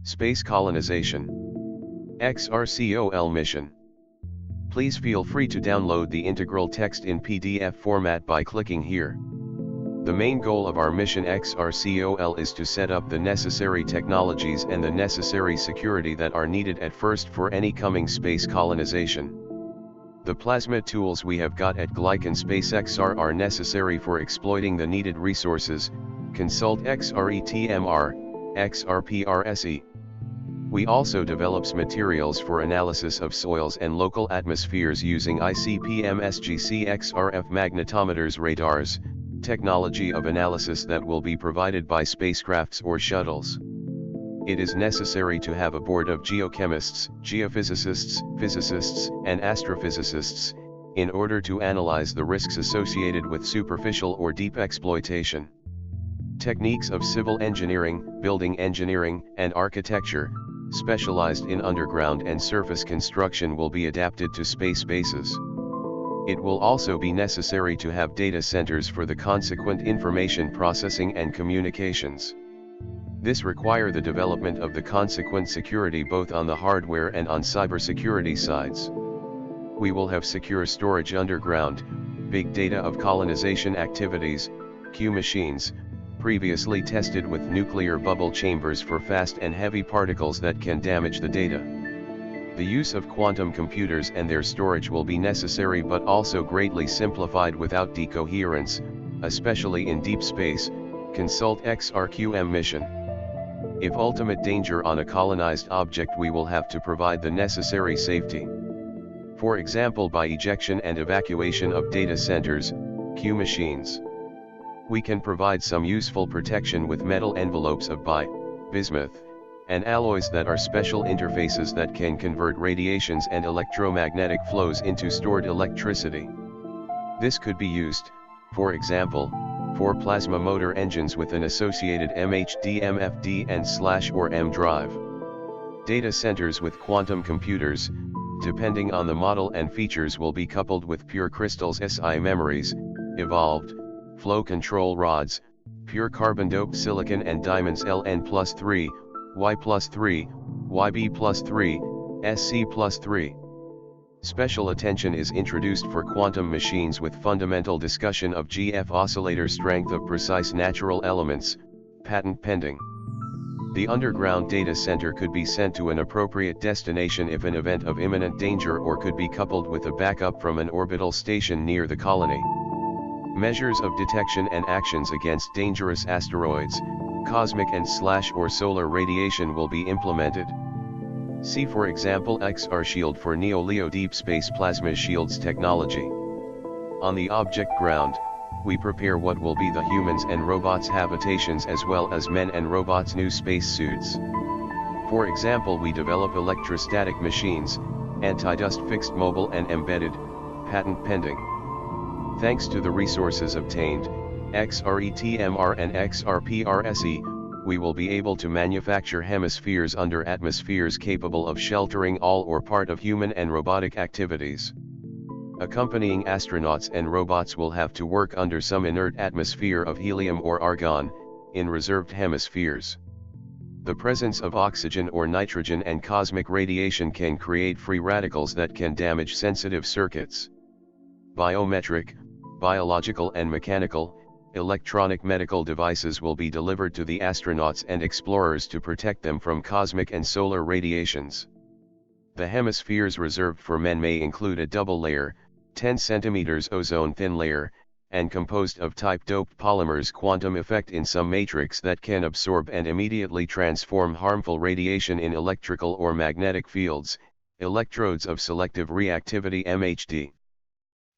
Space Colonization. XRCOL Mission. Please feel free to download the integral text in PDF format by clicking here. The main goal of our mission XRCOL is to set up the necessary technologies and the necessary security that are needed at first for any coming space colonization. The plasma tools we have got at Glycan SpaceXR are necessary for exploiting the needed resources. Consult XRETMR, XRPRSE. We also develops materials for analysis of soils and local atmospheres using ICP-MSGC XRF magnetometers radars, technology of analysis that will be provided by spacecrafts or shuttles. It is necessary to have a board of geochemists, geophysicists, physicists, and astrophysicists, in order to analyze the risks associated with superficial or deep exploitation. Techniques of civil engineering, building engineering, and architecture, specialized in underground and surface construction, will be adapted to space bases. It will also be necessary to have data centers for the consequent information processing and communications. This require the development of the consequent security both on the hardware and on cybersecurity sides. We will have secure storage underground, big data of colonization activities, Q machines, previously tested with nuclear bubble chambers for fast and heavy particles that can damage the data. The use of quantum computers and their storage will be necessary but also greatly simplified without decoherence, especially in deep space. Consult XRQM mission. If ultimate danger on a colonized object, we will have to provide the necessary safety. For example, by ejection and evacuation of data centers, Q machines. We can provide some useful protection with metal envelopes of bismuth, and alloys that are special interfaces that can convert radiations and electromagnetic flows into stored electricity. This could be used, for example, for plasma motor engines with an associated MHD, MFD and/or M drive. Data centers with quantum computers, depending on the model and features, will be coupled with pure crystals SI memories, evolved flow control rods, pure carbon-doped silicon and diamonds LN+3, Y+3, YB+3, SC+3. Special attention is introduced for quantum machines with fundamental discussion of GF oscillator strength of precise natural elements, patent pending. The underground data center could be sent to an appropriate destination if an event of imminent danger, or could be coupled with a backup from an orbital station near the colony. Measures of detection and actions against dangerous asteroids, cosmic and/or solar radiation will be implemented. See for example XR Shield for Neo-LEO Deep Space Plasma Shields technology. On the object ground, we prepare what will be the humans and robots' habitations as well as men and robots' new space suits. For example, we develop electrostatic machines, anti-dust fixed mobile and embedded, patent pending. Thanks to the resources obtained, XRETMR and XRPRSE, we will be able to manufacture hemispheres under atmospheres capable of sheltering all or part of human and robotic activities. Accompanying astronauts and robots will have to work under some inert atmosphere of helium or argon, in reserved hemispheres. The presence of oxygen or nitrogen and cosmic radiation can create free radicals that can damage sensitive circuits. Biometric, biological and mechanical, electronic medical devices will be delivered to the astronauts and explorers to protect them from cosmic and solar radiations. The hemispheres reserved for men may include a double layer, 10 cm ozone thin layer, and composed of type-doped polymers, quantum effect in some matrix that can absorb and immediately transform harmful radiation in electrical or magnetic fields, electrodes of selective reactivity MHD.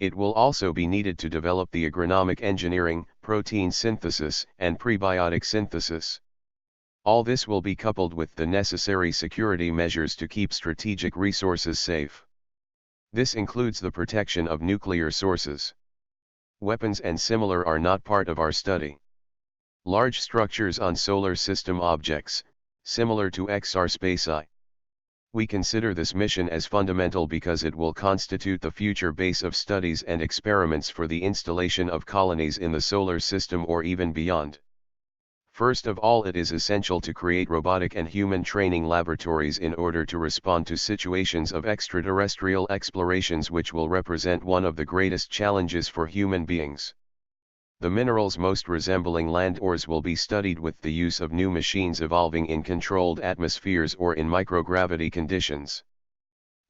It will also be needed to develop the agronomic engineering, protein synthesis, and prebiotic synthesis. All this will be coupled with the necessary security measures to keep strategic resources safe. This includes the protection of nuclear sources. Weapons and similar are not part of our study. Large structures on solar system objects, similar to XR SpaceI. We consider this mission as fundamental because it will constitute the future base of studies and experiments for the installation of colonies in the solar system or even beyond. First of all, it is essential to create robotic and human training laboratories in order to respond to situations of extraterrestrial explorations, which will represent one of the greatest challenges for human beings. The minerals most resembling land ores will be studied with the use of new machines evolving in controlled atmospheres or in microgravity conditions.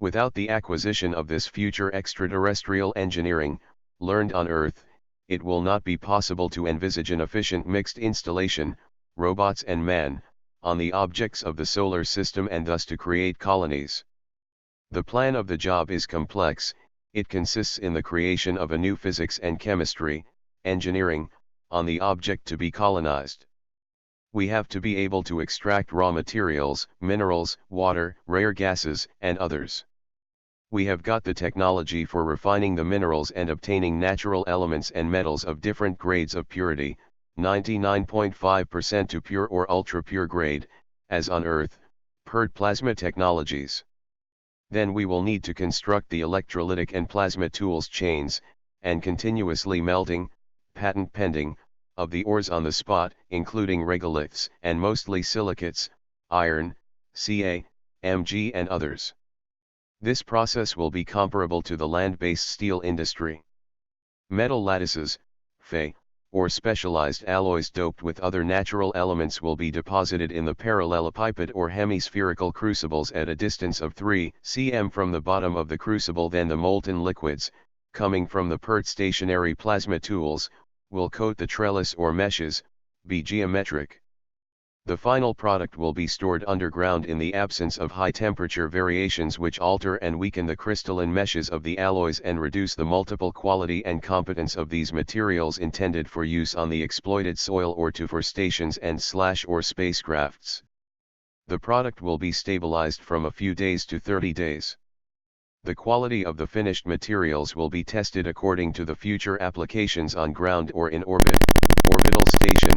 Without the acquisition of this future extraterrestrial engineering, learned on Earth, it will not be possible to envisage an efficient mixed installation, robots and man, on the objects of the solar system, and thus to create colonies. The plan of the job is complex. It consists in the creation of a new physics and chemistry, engineering, on the object to be colonized. We have to be able to extract raw materials, minerals, water, rare gases, and others. We have got the technology for refining the minerals and obtaining natural elements and metals of different grades of purity, 99.5% to pure or ultra-pure grade, as on Earth, per plasma technologies. Then we will need to construct the electrolytic and plasma tools chains, and continuously melting, patent pending, of the ores on the spot, including regoliths and mostly silicates, iron, Ca, Mg and others. This process will be comparable to the land-based steel industry. Metal lattices, Fe, or specialized alloys doped with other natural elements will be deposited in the parallelepiped or hemispherical crucibles at a distance of 3 cm from the bottom of the crucible. Then the molten liquids, coming from the PERT stationary plasma tools, will coat the trellis or meshes, be geometric. The final product will be stored underground in the absence of high temperature variations which alter and weaken the crystalline meshes of the alloys and reduce the multiple quality and competence of these materials intended for use on the exploited soil or for stations and or spacecrafts. The product will be stabilized from a few days to 30 days. The quality of the finished materials will be tested according to the future applications on ground or in orbit, orbital station,